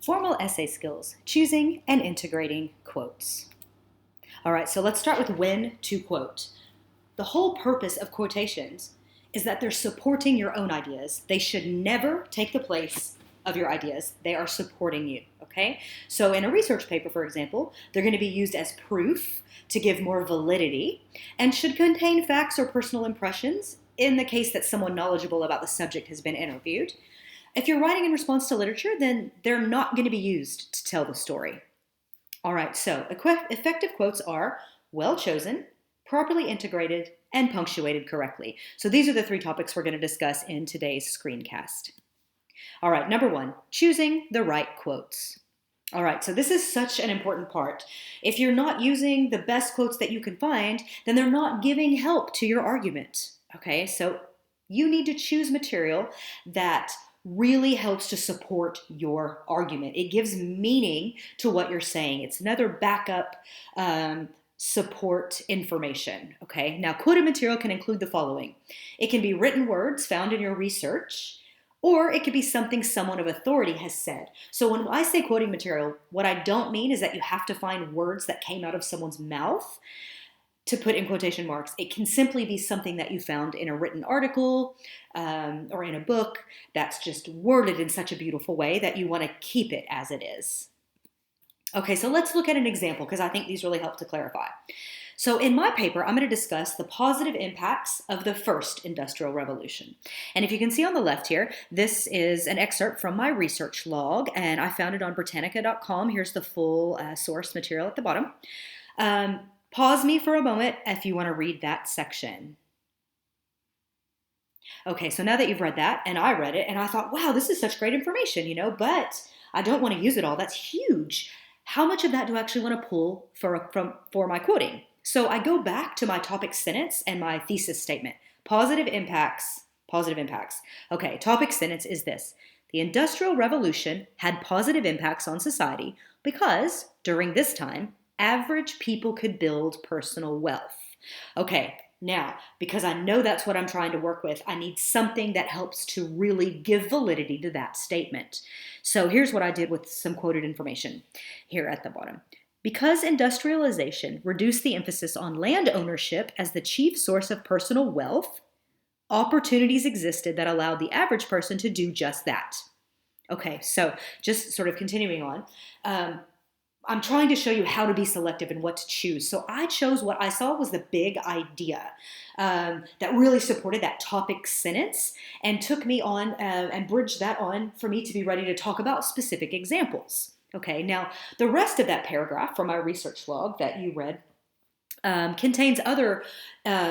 Formal essay skills, choosing and integrating quotes. All right, so let's start with when to quote. The whole purpose of quotations is that they're supporting your own ideas. They should never take the place of your ideas. They are supporting you, okay? So in a research paper, for example, they're going to be used as proof to give more validity and should contain facts or personal impressions in the case that someone knowledgeable about the subject has been interviewed. If you're writing in response to literature, then they're not going to be used to tell the story. All right, so effective quotes are well chosen, properly integrated, and punctuated correctly. So these are the three topics we're going to discuss in today's screencast. All right, number one, choosing the right quotes. All right, so this is such an important part. If you're not using the best quotes that you can find, then they're not giving help to your argument. Okay, so you need to choose material that really helps to support your argument. It gives meaning to what you're saying. It's another backup support information. Okay, now quoted material can include the following. It can be written words found in your research, or it could be something someone of authority has said. So when I say quoting material, what I don't mean is that you have to find words that came out of someone's mouth to put in quotation marks. It can simply be something that you found in a written article or in a book that's just worded in such a beautiful way that you want to keep it as it is. Okay, so let's look at an example because I think these really help to clarify. So in my paper, I'm going to discuss the positive impacts of the first industrial revolution. And if you can see on the left here, this is an excerpt from my research log, and I found it on Britannica.com. Here's the full source material at the bottom. Pause me for a moment if you want to read that section. Okay, so now that you've read that, and I read it, and I thought, wow, this is such great information, but I don't want to use it all. That's huge. How much of that do I actually want to pull for my quoting? So I go back to my topic sentence and my thesis statement. Positive impacts. Okay, topic sentence is this. The Industrial Revolution had positive impacts on society because, during this time, average people could build personal wealth. Okay, now, because I know that's what I'm trying to work with, I need something that helps to really give validity to that statement. So here's what I did with some quoted information here at the bottom. Because industrialization reduced the emphasis on land ownership as the chief source of personal wealth, opportunities existed that allowed the average person to do just that. Okay, so just sort of continuing on. I'm trying to show you how to be selective and what to choose. So I chose what I saw was the big idea that really supported that topic sentence and took me on and bridged that on for me to be ready to talk about specific examples. Okay, now the rest of that paragraph from my research log that you read contains other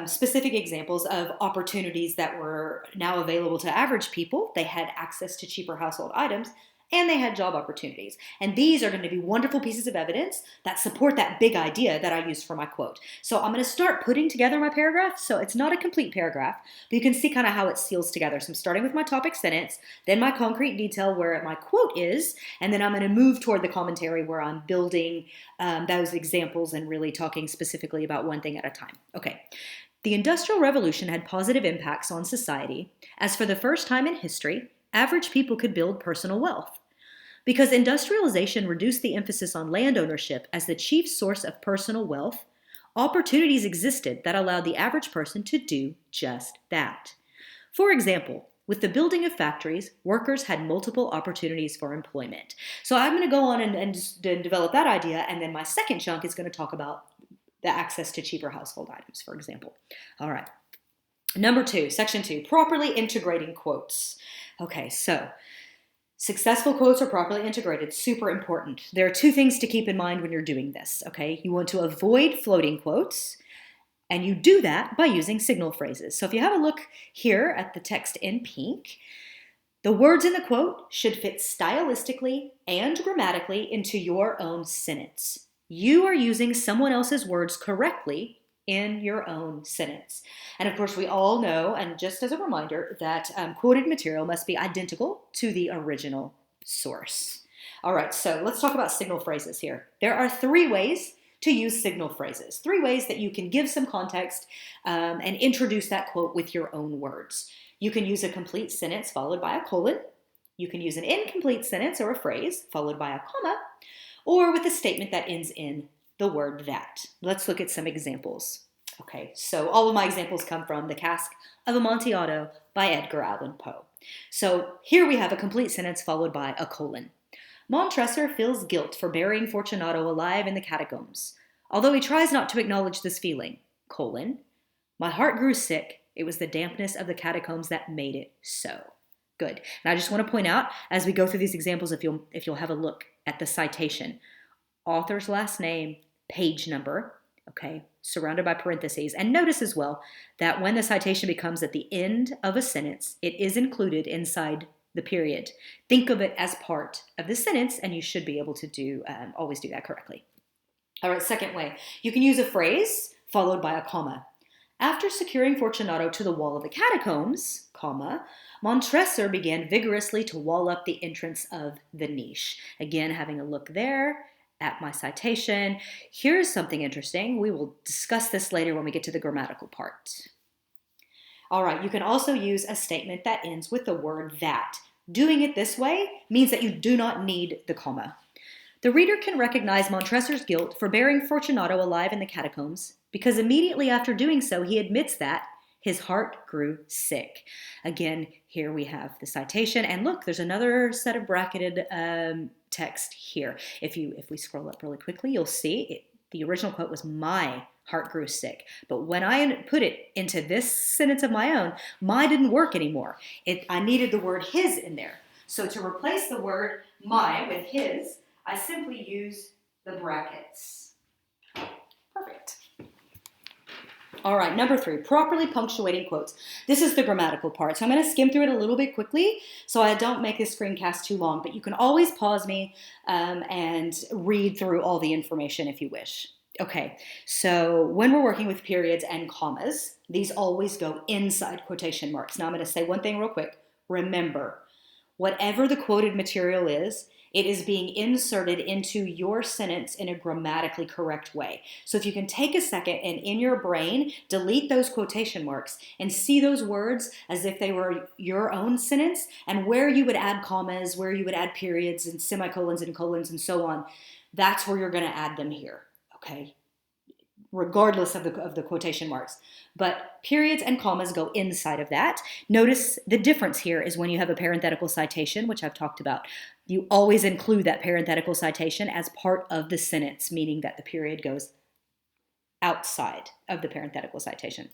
specific examples of opportunities that were now available to average people. They had access to cheaper household items, and they had job opportunities. And these are going to be wonderful pieces of evidence that support that big idea that I used for my quote. So I'm going to start putting together my paragraph. So it's not a complete paragraph, but you can see kind of how it seals together. So I'm starting with my topic sentence, then my concrete detail where my quote is, and then I'm going to move toward the commentary where I'm building those examples and really talking specifically about one thing at a time. Okay. The Industrial Revolution had positive impacts on society, as for the first time in history, average people could build personal wealth. Because industrialization reduced the emphasis on land ownership as the chief source of personal wealth, opportunities existed that allowed the average person to do just that. For example, with the building of factories, workers had multiple opportunities for employment. So I'm going to go on and develop that idea, and then my second chunk is going to talk about the access to cheaper household items, for example. All right. Number 2, section 2, properly integrating quotes. Okay, so successful quotes are properly integrated, super important. There are 2 things to keep in mind when you're doing this, okay? You want to avoid floating quotes, and you do that by using signal phrases. So if you have a look here at the text in pink, the words in the quote should fit stylistically and grammatically into your own sentence. You are using someone else's words correctly in your own sentence. And of course, we all know, and just as a reminder, that quoted material must be identical to the original source. All right, so let's talk about signal phrases here. There are 3 ways to use signal phrases, 3 ways that you can give some context and introduce that quote with your own words. You can use a complete sentence followed by a colon. You can use an incomplete sentence or a phrase followed by a comma, or with a statement that ends in the word that. Let's look at some examples. Okay, so all of my examples come from The Cask of Amontillado by Edgar Allan Poe. So here we have a complete sentence followed by a colon. Montresor feels guilt for burying Fortunato alive in the catacombs, although he tries not to acknowledge this feeling, colon. My heart grew sick. It was the dampness of the catacombs that made it so. Good. And I just want to point out, as we go through these examples, if you'll have a look at the citation, author's last name, page number, okay, surrounded by parentheses. And notice as well that when the citation becomes at the end of a sentence, it is included inside the period. Think of it as part of the sentence, and you should be able to always do that correctly. All right, second way. You can use a phrase followed by a comma. After securing Fortunato to the wall of the catacombs, comma, Montresor began vigorously to wall up the entrance of the niche. Again, having a look there at my citation. Here's something interesting. We will discuss this later when we get to the grammatical part. All right, you can also use a statement that ends with the word that. Doing it this way means that you do not need the comma. The reader can recognize Montresor's guilt for burying Fortunato alive in the catacombs because immediately after doing so, he admits that his heart grew sick. Again, here we have the citation, and look, there's another set of bracketed text here. If we scroll up really quickly, you'll see the original quote was "my heart grew sick," but when I put it into this sentence of my own, "my" didn't work anymore. I needed the word "his" in there. So to replace the word "my" with "his," I simply use the brackets. Perfect. All right, number 3, properly punctuating quotes. This is the grammatical part, so I'm going to skim through it a little bit quickly so I don't make this screencast too long, but you can always pause me and read through all the information if you wish. Okay, so when we're working with periods and commas, these always go inside quotation marks. Now I'm going to say one thing real quick. Remember, whatever the quoted material is, it is being inserted into your sentence in a grammatically correct way. So if you can take a second and in your brain, delete those quotation marks and see those words as if they were your own sentence and where you would add commas, where you would add periods and semicolons and colons and so on, that's where you're going to add them here, okay? Regardless of the quotation marks. But periods and commas go inside of that. Notice the difference here is when you have a parenthetical citation, which I've talked about. You always include that parenthetical citation as part of the sentence, meaning that the period goes outside of the parenthetical citation.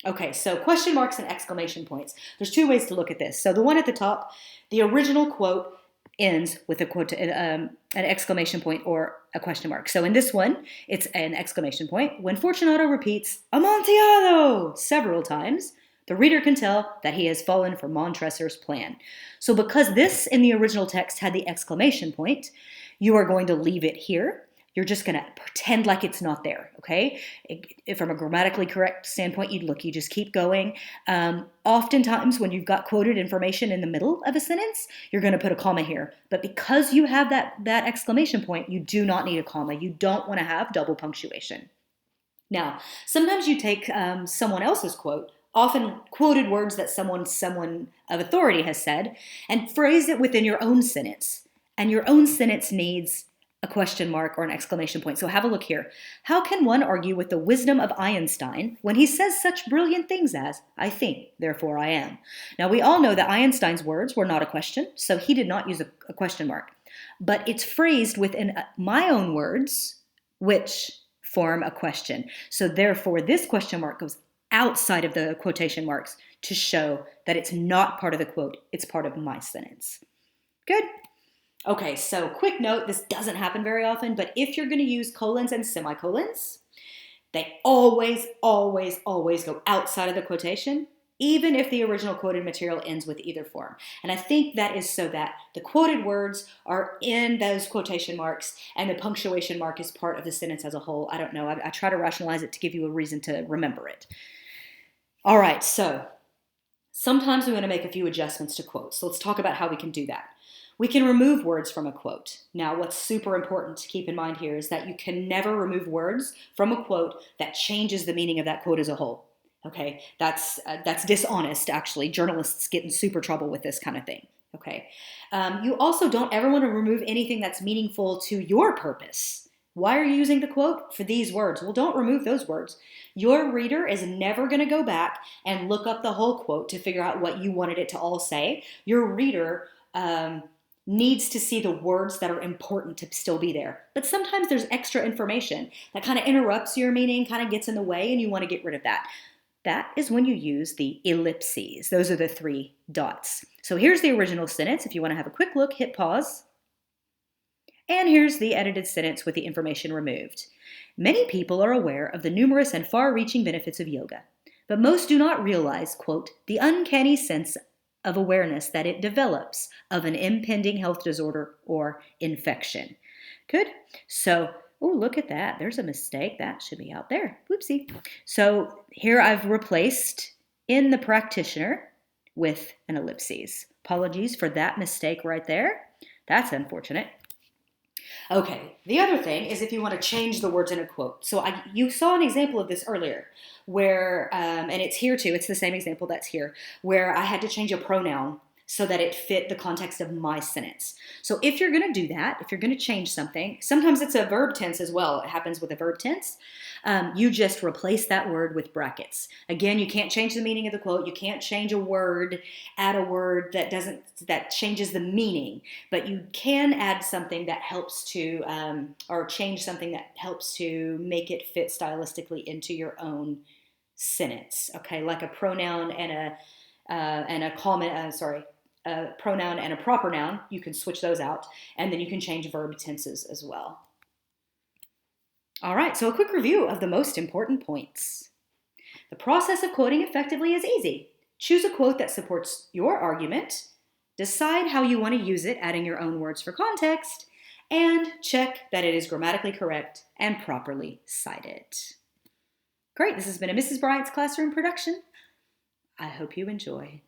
Okay, so question marks and exclamation points. There's 2 ways to look at this. So the one at the top, the original quote ends with an exclamation point or a question mark. So in this one, it's an exclamation point. When Fortunato repeats Amontillado several times, the reader can tell that he has fallen for Montresor's plan. So because this in the original text had the exclamation point, you are going to leave it here. You're just going to pretend like it's not there, okay? From a grammatically correct standpoint, you just keep going. Oftentimes, when you've got quoted information in the middle of a sentence, you're going to put a comma here. But because you have that exclamation point, you do not need a comma. You don't want to have double punctuation. Now, sometimes you take someone else's quote, often quoted words that someone of authority has said, and phrase it within your own sentence. And your own sentence needs a question mark or an exclamation point. So have a look here. How can one argue with the wisdom of Einstein when he says such brilliant things as, I think, therefore I am? Now we all know that Einstein's words were not a question, so he did not use a question mark. But it's phrased within my own words, which form a question. So therefore this question mark goes outside of the quotation marks to show that it's not part of the quote, it's part of my sentence. Good? Okay, so quick note, this doesn't happen very often, but if you're going to use colons and semicolons, they always, always, always go outside of the quotation, even if the original quoted material ends with either form. And I think that is so that the quoted words are in those quotation marks and the punctuation mark is part of the sentence as a whole. I don't know. I try to rationalize it to give you a reason to remember it. All right, so sometimes we want to make a few adjustments to quotes. So let's talk about how we can do that. We can remove words from a quote. Now, what's super important to keep in mind here is that you can never remove words from a quote that changes the meaning of that quote as a whole. Okay, that's dishonest, actually. Journalists get in super trouble with this kind of thing. Okay. You also don't ever want to remove anything that's meaningful to your purpose. Why are you using the quote? For these words. Well, don't remove those words. Your reader is never going to go back and look up the whole quote to figure out what you wanted it to all say. Your reader needs to see the words that are important to still be there. But sometimes there's extra information that kind of interrupts your meaning, kind of gets in the way, and you want to get rid of that. That is when you use the ellipses. Those are the 3 dots. So here's the original sentence. If you want to have a quick look, hit pause. And here's the edited sentence with the information removed. Many people are aware of the numerous and far-reaching benefits of yoga, but most do not realize, quote, the uncanny sense of awareness that it develops of an impending health disorder or infection. Good. So, oh, look at that. There's a mistake. That should be out there. Whoopsie. So here I've replaced in the practitioner with an ellipses. Apologies for that mistake right there. That's unfortunate. Okay, the other thing is if you want to change the words in a quote. So you saw an example of this earlier where, and it's here too, it's the same example that's here, where I had to change a pronoun so that it fit the context of my sentence. So if you're going to do that, if you're going to change something, sometimes it's a verb tense as well. It happens with a verb tense. You just replace that word with brackets. Again, you can't change the meaning of the quote. You can't change a word, add a word that changes the meaning, but you can add something that helps to, or change something that helps to make it fit stylistically into your own sentence. Okay, like a pronoun and a comment. A pronoun and a proper noun. You can switch those out, and then you can change verb tenses as well. All right, so a quick review of the most important points. The process of quoting effectively is easy. Choose a quote that supports your argument, decide how you want to use it, adding your own words for context, and check that it is grammatically correct and properly cited. Great, this has been a Mrs. Bryant's Classroom production. I hope you enjoy.